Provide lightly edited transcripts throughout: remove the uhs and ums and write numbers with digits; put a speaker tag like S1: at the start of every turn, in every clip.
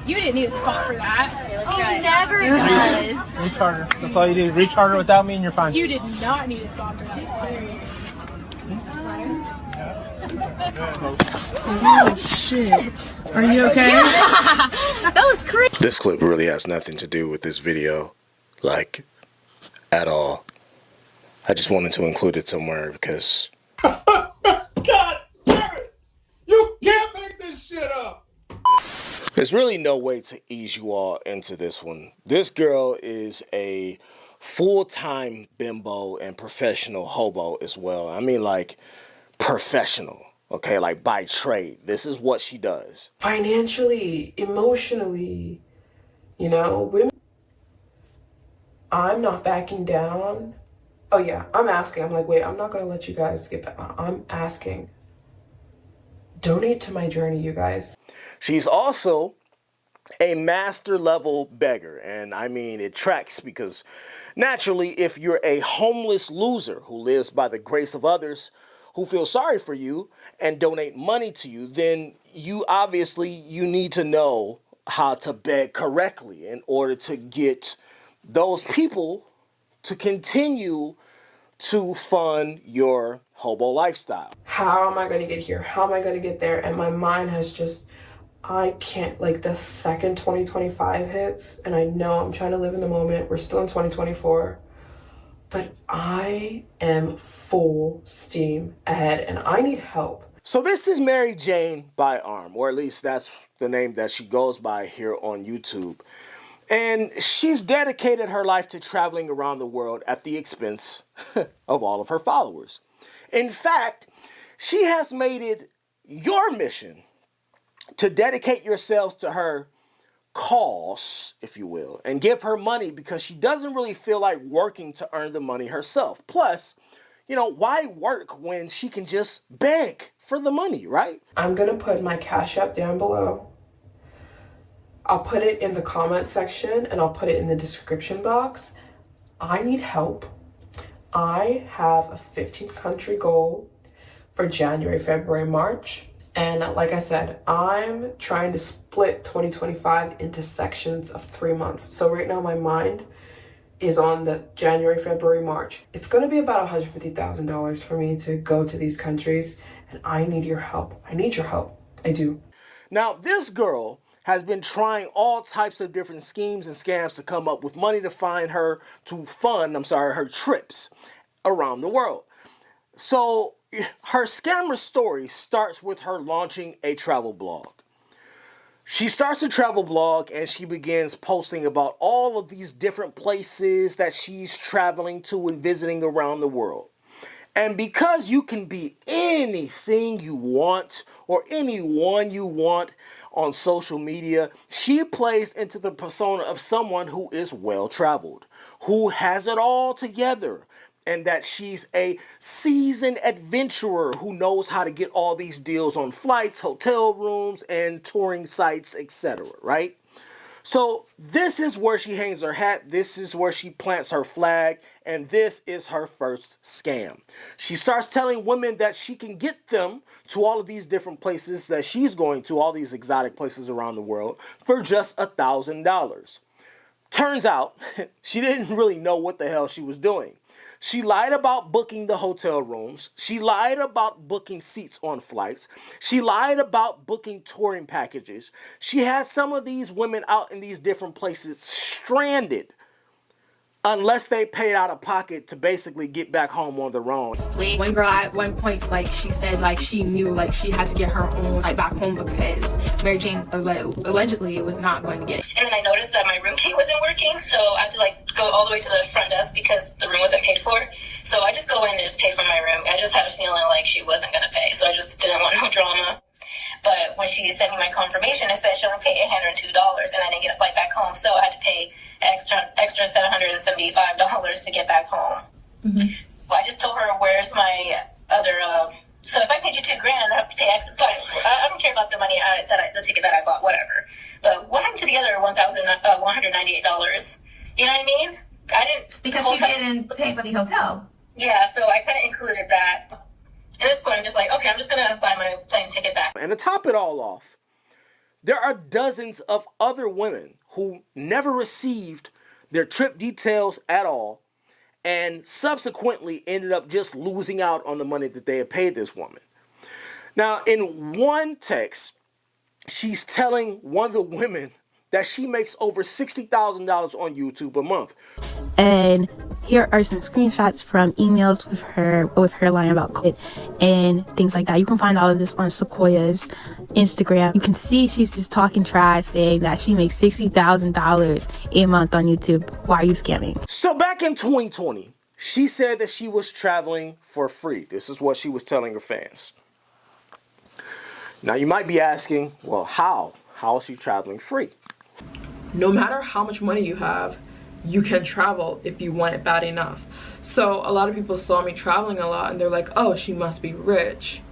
S1: You didn't need a spot for that.
S2: He never does.
S3: Recharter. That's all you do. Recharter without me and you're fine.
S1: You did not need a spot for that.
S3: Oh, shit. Are you okay?
S1: That was crazy.
S4: This clip really has nothing to do with this video, like, at all. I just wanted to include it somewhere because...
S5: God damn it! You can't make this shit up!
S4: There's really no way to ease you all into this one. This girl is a full-time bimbo and professional hobo as well. I mean, like, professional, okay? Like, by trade. This is what she does.
S6: Financially, emotionally, you know, women. I'm not backing down. Oh yeah, I'm asking. I'm like, wait, I'm not gonna let you guys get back. I'm asking. Donate to my journey, you guys.
S4: She's also a master level beggar. And I mean, it tracks because naturally, if you're a homeless loser who lives by the grace of others who feel sorry for you and donate money to you, then you need to know how to beg correctly in order to get those people to continue to fund your hobo lifestyle.
S6: How am I going to get here? How am I going to get there? And my mind has just, I can't, like the second 2025 hits, and I know I'm trying to live in the moment. We're still in 2024, but I am full steam ahead and I need help.
S4: So this is MaryJane Byarm, or at least that's the name that she goes by here on YouTube. And she's dedicated her life to traveling around the world at the expense of all of her followers. In fact, she has made it your mission to dedicate yourselves to her cause, if you will, and give her money because she doesn't really feel like working to earn the money herself. Plus, you know, why work when she can just beg for the money, right?
S6: I'm going to put my Cash App down below. I'll put it in the comment section and I'll put it in the description box. I need help. I have a 15-country goal for January, February, March. And like I said, I'm trying to split 2025 into sections of 3 months. So right now my mind is on the January, February, March. It's going to be about $150,000 for me to go to these countries. And I need your help. I need your help. I do.
S4: Now, this girl has been trying all types of different schemes and scams to come up with money to fund her trips around the world. So her scammer story starts with her launching a travel blog. She starts a travel blog and she begins posting about all of these different places that she's traveling to and visiting around the world. And because you can be anything you want or anyone you want on social media, she plays into the persona of someone who is well-traveled, who has it all together, and that she's a seasoned adventurer who knows how to get all these deals on flights, hotel rooms, and touring sites, etc., right? So this is where she hangs her hat, this is where she plants her flag, and this is her first scam. She starts telling women that she can get them to all of these different places that she's going to, all these exotic places around the world, for just $1,000. Turns out, she didn't really know what the hell she was doing. She lied about booking the hotel rooms. She lied about booking seats on flights. She lied about booking touring packages. She had some of these women out in these different places stranded unless they paid out of pocket to basically get back home on their own.
S1: One girl at one point, like, she said, like, she knew, like, she had to get her own, like, back home because MaryJane allegedly was not going to get it.
S7: And then I noticed that my room key wasn't working, so I had to, like, go all the way to the front desk because the room wasn't paid for. So I just go in and just pay for my room. I just had a feeling like she wasn't going to pay, so I just didn't want no drama. But when she sent me my confirmation, it said she only paid $802, and I didn't get a flight back home, so I had to pay extra $775 to get back home.
S1: Mm-hmm.
S7: Well, I just told her, where's my other, so if I paid you $2,000, I have to pay extra, but I don't care about the money, the ticket that I bought, whatever. But what happened to the other $1,198? You know what I mean? I didn't.
S2: Because she didn't pay for the hotel.
S7: Yeah, so I kind of included that. At this point, I'm just like, okay, I'm just going to buy my plane ticket back.
S4: And to top it all off, There are dozens of other women who never received their trip details at all and subsequently ended up just losing out on the money that they had paid this woman. Now, in one text, she's telling one of the women that she makes over $60,000 on YouTube a month.
S8: And here are some screenshots from emails with her lying about COVID and things like that. You can find all of this on Sequoia's Instagram. You can see she's just talking trash, saying that she makes $60,000 a month on YouTube. Why are you scamming?
S4: So back in 2020, she said that she was traveling for free. This is what she was telling her fans. Now you might be asking, well, how? How is she traveling free?
S6: No matter how much money you have, you can travel if you want it bad enough. So a lot of people saw me traveling a lot and they're like, oh, she must be rich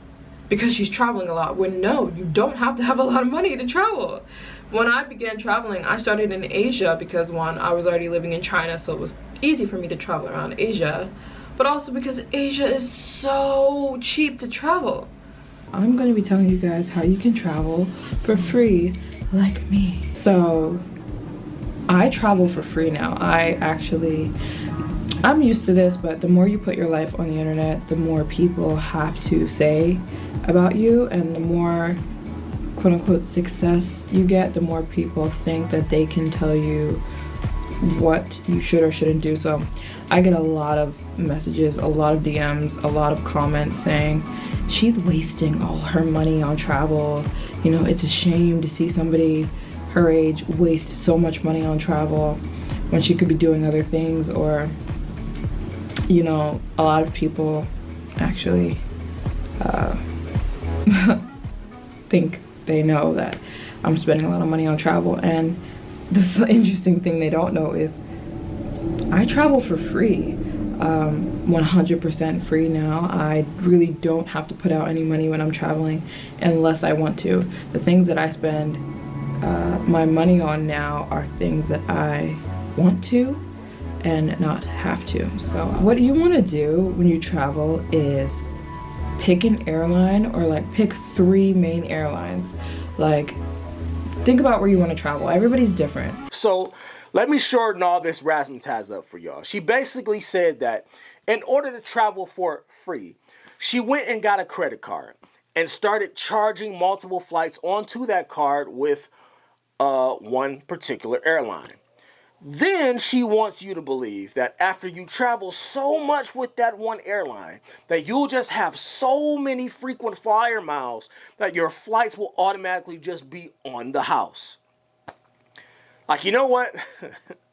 S6: because she's traveling a lot. When no, you don't have to have a lot of money to travel. When I began traveling, I started in Asia because one, I was already living in China, so it was easy for me to travel around Asia, but also because Asia is so cheap to travel. I'm going to be telling you guys how you can travel for free like me. So I travel for free now. I'm used to this, but the more you put your life on the internet, the more people have to say about you, and the more quote unquote success you get, the more people think that they can tell you what you should or shouldn't do. So I get a lot of messages, a lot of DMs, a lot of comments saying she's wasting all her money on travel. You know, it's a shame to see somebody her age waste so much money on travel when she could be doing other things. Or, you know, a lot of people actually think they know that I'm spending a lot of money on travel, and this interesting thing they don't know is I travel for free, 100% free now. I really don't have to put out any money when I'm traveling unless I want to. The things that I spend my money on now are things that I want to and not have to. So what you want to do when you travel is pick an airline, or like pick 3 main airlines. Like, think about where you want to travel. Everybody's different.
S4: So let me shorten all this razzmatazz up for y'all. She basically said that in order to travel for free, she went and got a credit card and started charging multiple flights onto that card with one particular airline. Then she wants you to believe that after you travel so much with that one airline, that you'll just have so many frequent flyer miles that your flights will automatically just be on the house. Like, you know what?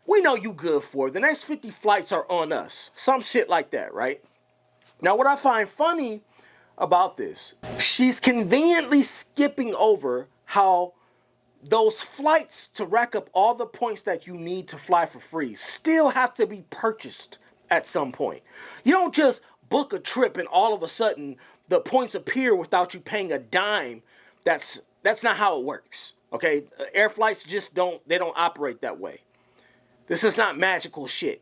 S4: We know you good for it. The next 50 flights are on us. Some shit like that, right? Now, what I find funny about this, she's conveniently skipping over how those flights to rack up all the points that you need to fly for free still have to be purchased at some point. You don't just book a trip and all of a sudden the points appear without you paying a dime. That's not how it works. Okay? Air flights just don't operate that way. This is not magical shit.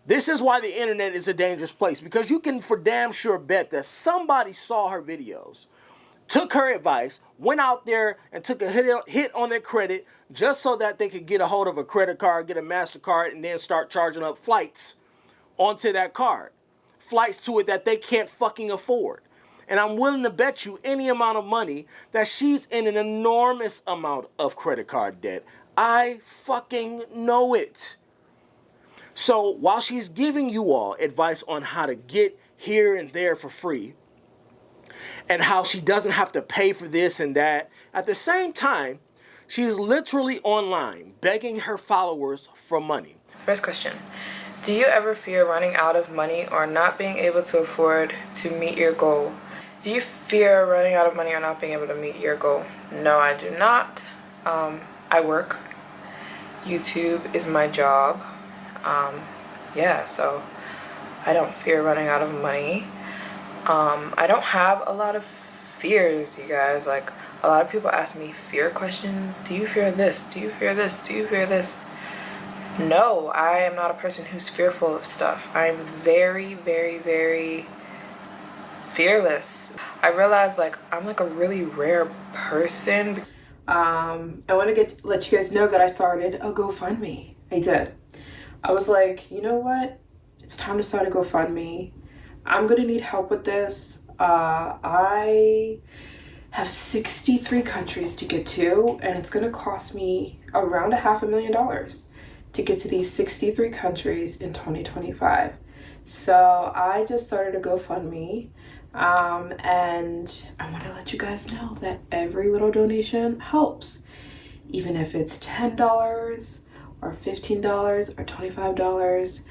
S4: This is why the internet is a dangerous place, because you can for damn sure bet that somebody saw her videos, took her advice, went out there and took a hit on their credit just so that they could get a hold of a credit card, get a MasterCard, and then start charging up flights onto that card. Flights to it that they can't fucking afford. And I'm willing to bet you any amount of money that she's in an enormous amount of credit card debt. I fucking know it. So while she's giving you all advice on how to get here and there for free, and how she doesn't have to pay for this and that, at the same time, she is literally online begging her followers for money.
S6: First question. Do you ever fear running out of money or not being able to afford to meet your goal? Do you fear running out of money or not being able to meet your goal? No, I do not. I work. YouTube is my job. Yeah, so I don't fear running out of money. I don't have a lot of fears, you guys. Like, a lot of people ask me fear questions. Do you fear this? Do you fear this? Do you fear this? No, I am not a person who's fearful of stuff. I'm very, very, very fearless. I realize, like, I'm like a really rare person. I want to let you guys know that I started a GoFundMe. I did. I was like, you know what? It's time to start a GoFundMe. I'm gonna need help with this. I have 63 countries to get to, and it's gonna cost me around $500,000 to get to these 63 countries in 2025. So I just started a GoFundMe, and I want to let you guys know that every little donation helps, even if it's $10 or $15 or $25.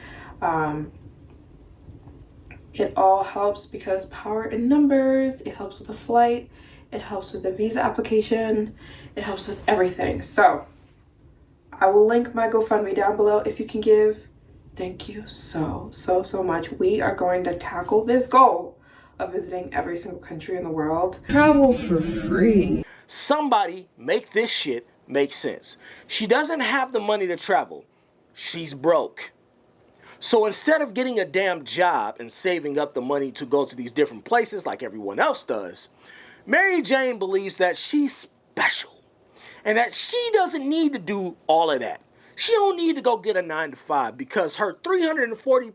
S6: It all helps because power in numbers. It helps with the flight, it helps with the visa application, it helps with everything. So I will link my GoFundMe down below if you can give. Thank you so much. We are going to tackle this goal of visiting every single country in the world. Travel for free.
S4: Somebody make this shit make sense. She doesn't have the money to travel. She's broke. So instead of getting a damn job and saving up the money to go to these different places like everyone else does, MaryJane believes that she's special and that she doesn't need to do all of that. She don't need to go get a 9-to-5 because her 340,000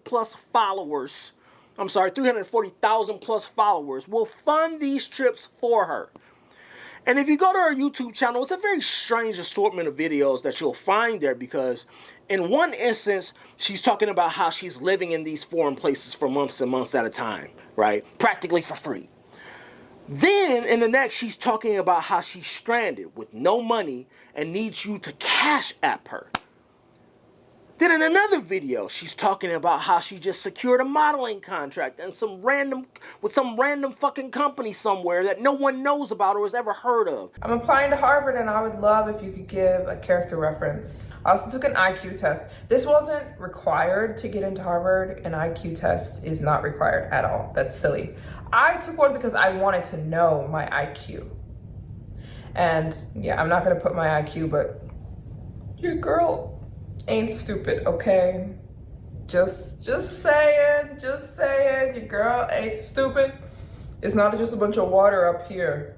S4: plus followers will fund these trips for her. And if you go to her YouTube channel, it's a very strange assortment of videos that you'll find there, because in one instance, she's talking about how she's living in these foreign places for months and months at a time, right? Practically for free. Then in the next, she's talking about how she's stranded with no money and needs you to cash app her. Then in another video, she's talking about how she just secured a modeling contract and with some random fucking company somewhere that no one knows about or has ever heard of.
S6: I'm applying to Harvard, and I would love if you could give a character reference. I also took an IQ test. This wasn't required to get into Harvard. An IQ test is not required at all. That's silly. I took one because I wanted to know my IQ. And yeah, I'm not gonna put my IQ, but your girl ain't stupid, okay? Just saying, your girl ain't stupid. It's not just a bunch of water up here.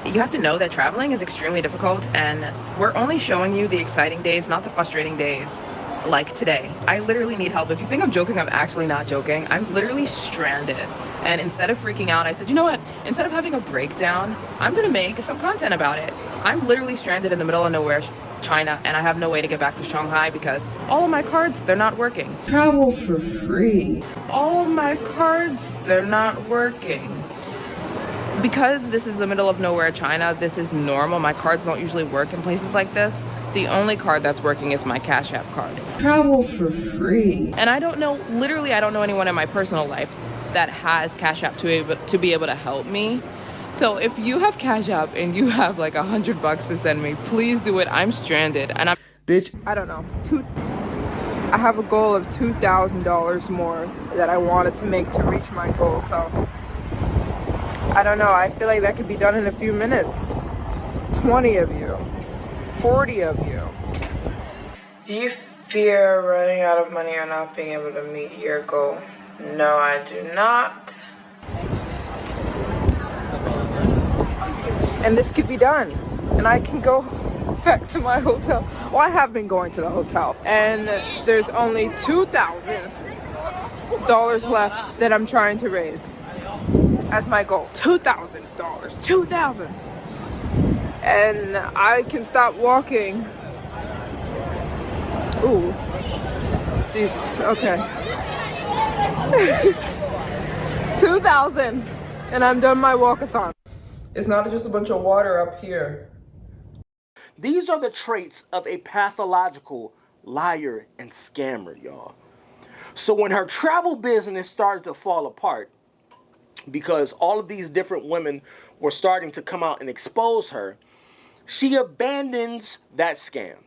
S9: You have to know that traveling is extremely difficult, and we're only showing you the exciting days, not the frustrating days, like today. I literally need help. If you think I'm joking, I'm actually not joking. I'm literally stranded. And instead of freaking out, I said, you know what? Instead of having a breakdown, I'm gonna make some content about it. I'm literally stranded in the middle of nowhere, China, and I have no way to get back to Shanghai because all of my cards, they're not working.
S6: Travel for free.
S9: All of my cards, they're not working. Because this is the middle of nowhere, China, this is normal. My cards don't usually work in places like this. The only card that's working is my Cash App card.
S6: Travel for free.
S9: And I don't know, literally, I don't know anyone in my personal life that has Cash App to be able to help me. So if you have Cash App and you have like $100 to send me, please do it. I'm stranded and I'm,
S3: Bitch.
S9: I don't know. I have a goal of $2,000 more that I wanted to make to reach my goal. So I don't know. I feel like that could be done in a few minutes. 20 of you, 40 of you.
S6: Do you fear running out of money or not being able to meet your goal? No, I do not.
S9: And this could be done. And I can go back to my hotel. Well, I have been going to the hotel. And there's only $2,000 left that I'm trying to raise as my goal. $2,000. $2,000. And I can stop walking. Ooh. Jeez. Okay. 2,000. And I'm done my walkathon.
S6: It's not just a bunch of water up here.
S4: These are the traits of a pathological liar and scammer, y'all. So when her travel business started to fall apart, because all of these different women were starting to come out and expose her, she abandons that scam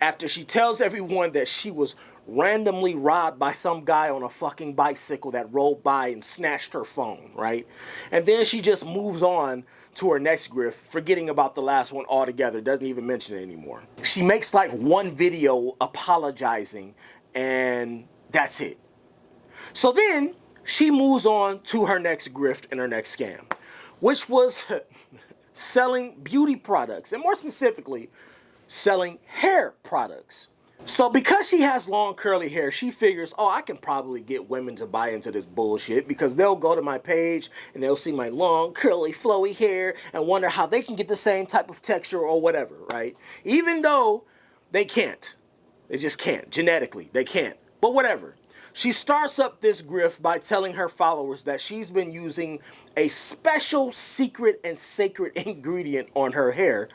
S4: after she tells everyone that she was randomly robbed by some guy on a fucking bicycle that rolled by and snatched her phone, right? And then she just moves on to her next grift, forgetting about the last one altogether, doesn't even mention it anymore. She makes like one video apologizing, and that's it. So then she moves on to her next grift and her next scam, which was selling beauty products, and more specifically, selling hair products. So because she has long curly hair, she figures, oh, I can probably get women to buy into this bullshit because they'll go to my page and they'll see my long curly flowy hair and wonder how they can get the same type of texture or whatever, right? Even though they can't. They just can't. Genetically, they can't. But whatever. She starts up this grift by telling her followers that she's been using a special secret and sacred ingredient on her hair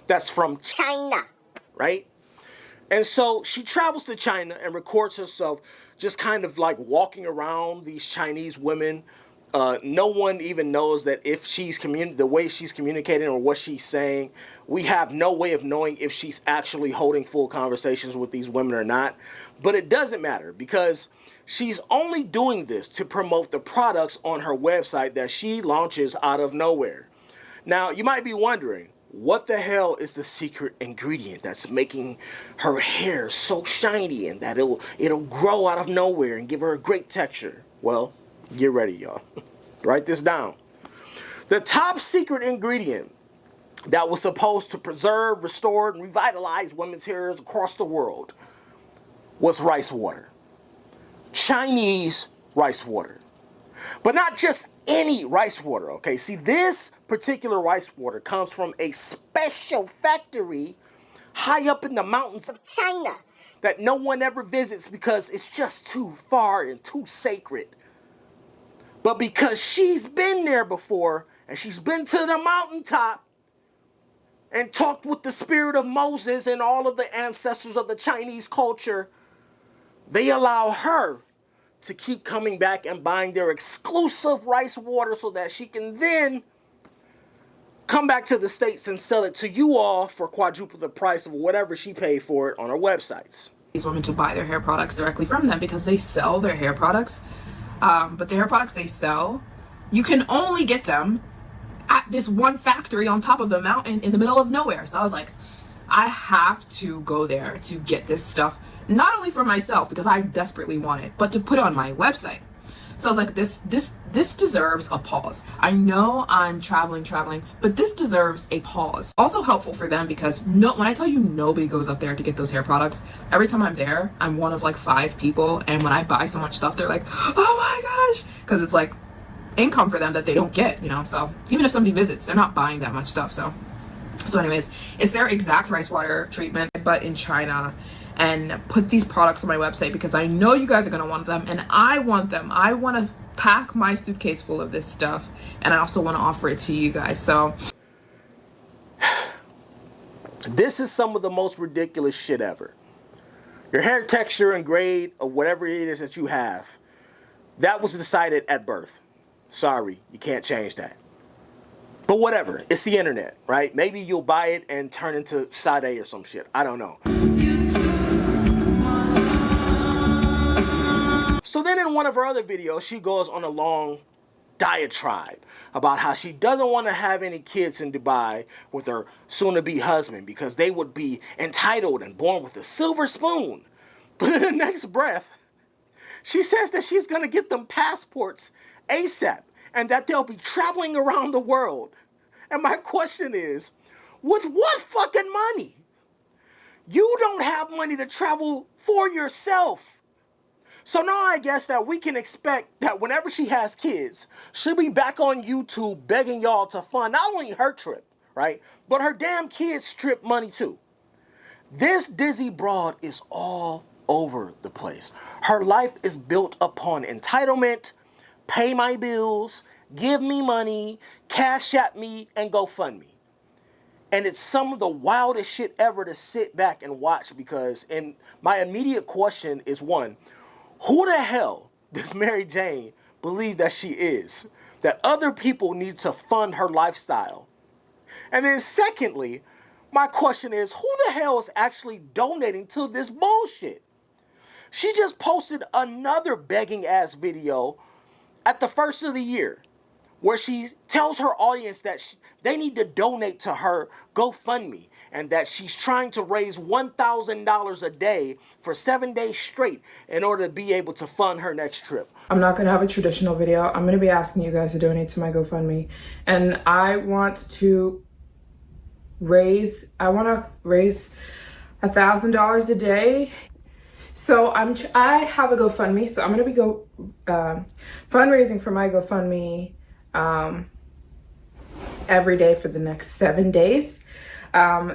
S4: that's from China, right? And so she travels to China and records herself just kind of like walking around these Chinese women. No one even knows that if she's the way she's communicating or what she's saying. We have no way of knowing if she's actually holding full conversations with these women or not. But it doesn't matter because she's only doing this to promote the products on her website that she launches out of nowhere. Now, you might be wondering, what the hell is the secret ingredient that's making her hair so shiny and that it'll grow out of nowhere and give her a great texture? Well, get ready, y'all. Write this down. The top secret ingredient that was supposed to preserve, restore, and revitalize women's hairs across the world was rice water. Chinese rice water. But not just any rice water, okay? See, this particular rice water comes from a special factory high up in the mountains of China that no one ever visits because it's just too far and too sacred. But because she's been there before and she's been to the mountaintop and talked with the spirit of Moses and all of the ancestors of the Chinese culture, they allow her to keep coming back and buying their exclusive rice water so that she can then come back to the States and sell it to you all for quadruple the price of whatever she paid for it on her websites.
S6: These women to buy their hair products directly from them because they sell their hair products. But the hair products they sell, you can only get them at this one factory on top of the mountain in the middle of nowhere. So I was like, I have to go there to get this stuff, not only for myself because I desperately want it, but to put on my website. So I was like, this deserves a pause. I know I'm traveling, but this deserves a pause. Also helpful for them because when I tell you nobody goes up there to get those hair products, every time I'm there, I'm one of like 5 people. And when I buy so much stuff, they're like, oh my gosh, because it's like income for them that they don't get, you know? So even if somebody visits, they're not buying that much stuff. So anyways, it's their exact rice water treatment, but in China. And put these products on my website because I know you guys are going to want them and I want them. I want to pack my suitcase full of this stuff and I also want to offer it to you guys. So
S4: this is some of the most ridiculous shit ever. Your hair texture and grade of whatever it is that you have, that was decided at birth. Sorry, you can't change that. But whatever, it's the internet, right? Maybe you'll buy it and turn into Sade or some shit. I don't know. So then in one of her other videos, she goes on a long diatribe about how she doesn't want to have any kids in Dubai with her soon-to-be husband because they would be entitled and born with a silver spoon. But in the next breath, she says that she's going to get them passports ASAP and that they'll be traveling around the world. And my question is, with what fucking money? You don't have money to travel for yourself. So now I guess that we can expect that whenever she has kids, she'll be back on YouTube begging y'all to fund not only her trip, right, but her damn kids' trip money too. This dizzy broad is all over the place. Her life is built upon entitlement, pay my bills, give me money, cash at me, and GoFundMe. And it's some of the wildest shit ever to sit back and watch because my immediate question is one, who the hell does MaryJane believe that she is? That other people need to fund her lifestyle? And then secondly, my question is, who the hell is actually donating to this bullshit? She just posted another begging ass video at the first of the year where she tells her audience that they need to donate to her GoFundMe and that she's trying to raise $1,000 a day for 7 days straight in order to be able to fund her next trip.
S6: I'm not going to have a traditional video. I'm going to be asking you guys to donate to my GoFundMe. And I want to raise $1,000 a day. So I have a GoFundMe, so I'm gonna be fundraising for my GoFundMe every day for the next 7 days.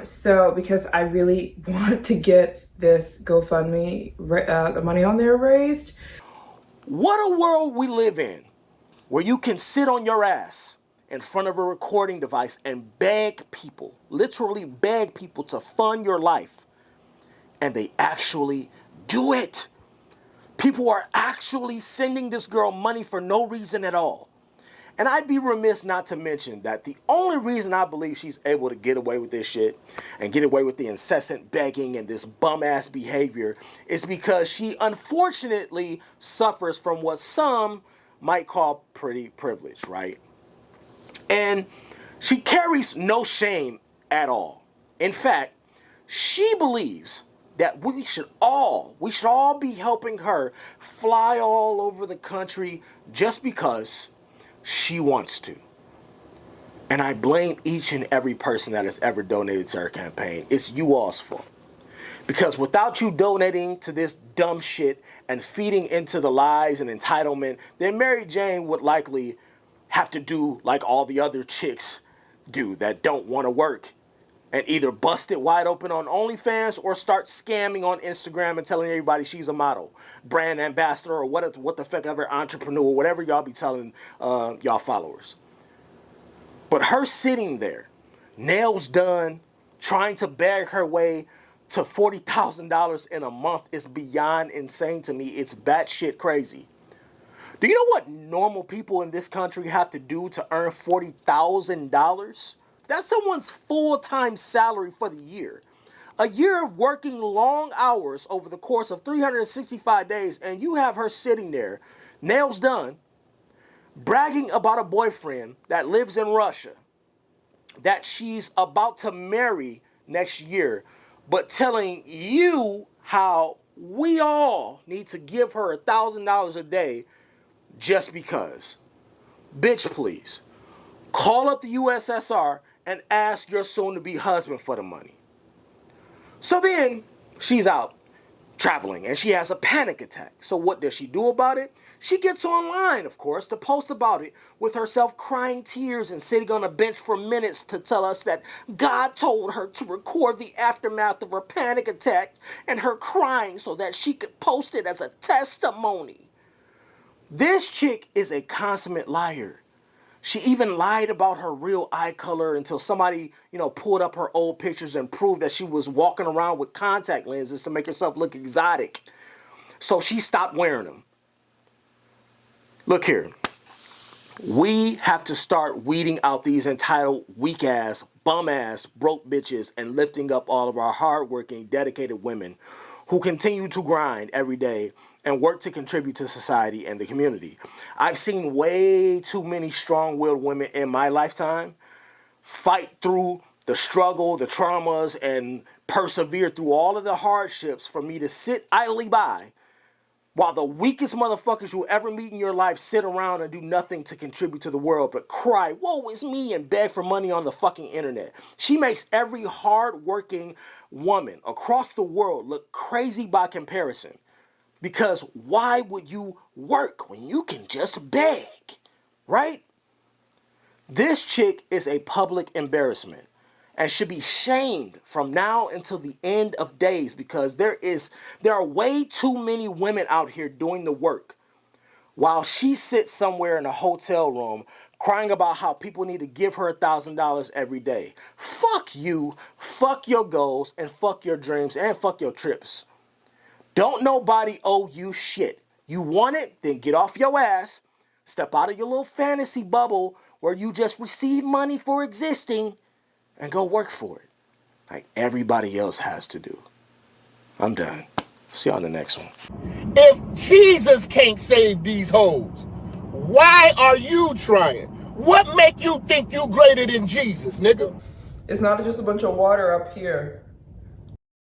S6: So because I really want to get this GoFundMe, the money on there raised.
S4: What a world we live in, where you can sit on your ass in front of a recording device and beg people, literally beg people to fund your life. And they actually do it. People are actually sending this girl money for no reason at all. And I'd be remiss not to mention that the only reason I believe she's able to get away with this shit and get away with the incessant begging and this bum-ass behavior is because she unfortunately suffers from what some might call pretty privilege, right? And she carries no shame at all. In fact, she believes that we should all be helping her fly all over the country just because she wants to. And I blame each and every person that has ever donated to her campaign. It's you all's fault. Because without you donating to this dumb shit and feeding into the lies and entitlement, then Mary Jane would likely have to do like all the other chicks do that don't want to work and either bust it wide open on OnlyFans or start scamming on Instagram and telling everybody she's a model, brand ambassador, or what the fuck ever, entrepreneur, whatever y'all be telling y'all followers. But her sitting there, nails done, trying to beg her way to $40,000 in a month is beyond insane to me. It's batshit crazy. Do you know what normal people in this country have to do to earn $40,000? That's someone's full-time salary for the year. A year of working long hours over the course of 365 days, and you have her sitting there, nails done, bragging about a boyfriend that lives in Russia, that she's about to marry next year, but telling you how we all need to give her $1,000 a day just because. Bitch, please. Call up the USSR and ask your soon-to-be husband for the money. So then, she's out traveling and she has a panic attack. So what does she do about it? She gets online, of course, to post about it with herself crying tears and sitting on a bench for minutes to tell us that God told her to record the aftermath of her panic attack and her crying so that she could post it as a testimony. This chick is a consummate liar. She even lied about her real eye color until somebody, pulled up her old pictures and proved that she was walking around with contact lenses to make herself look exotic. So she stopped wearing them. Look here. We have to start weeding out these entitled, weak-ass, bum-ass, broke bitches and lifting up all of our hardworking, dedicated women who continue to grind every day and work to contribute to society and the community. I've seen way too many strong-willed women in my lifetime fight through the struggle, the traumas, and persevere through all of the hardships for me to sit idly by while the weakest motherfuckers you'll ever meet in your life sit around and do nothing to contribute to the world but cry, woe is me, and beg for money on the fucking internet. She makes every hard-working woman across the world look crazy by comparison. Because why would you work when you can just beg, right? This chick is a public embarrassment and should be shamed from now until the end of days because there are way too many women out here doing the work while she sits somewhere in a hotel room crying about how people need to give her $1,000 every day. Fuck you, fuck your goals, and fuck your dreams, and fuck your trips. Don't nobody owe you shit. You want it? Then get off your ass, step out of your little fantasy bubble where you just receive money for existing, and go work for it like everybody else has to do. I'm done. See you on the next one.
S5: If Jesus can't save these hoes, why are you trying? What make you think you greater than Jesus, nigga?
S6: It's not just a bunch of water up here.